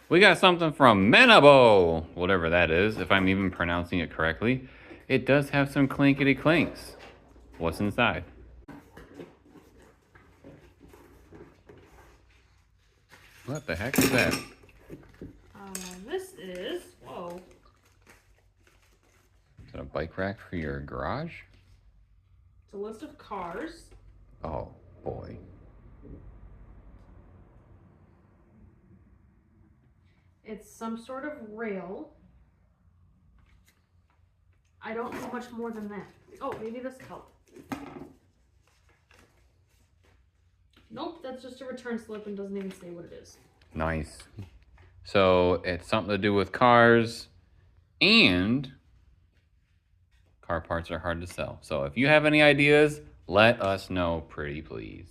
We got something from Menabo, whatever that is, if I'm even pronouncing it correctly. It does have some clinkety clinks. What's inside? What the heck is that? This is, whoa. Is it a bike rack for your garage? It's a list of cars. Oh, boy. It's some sort of rail. I don't know much more than that. Oh, maybe this helped. Nope, that's just a return slip and doesn't even say what it is. Nice. So it's something to do with cars, and car parts are hard to sell. So if you have any ideas, let us know, pretty please.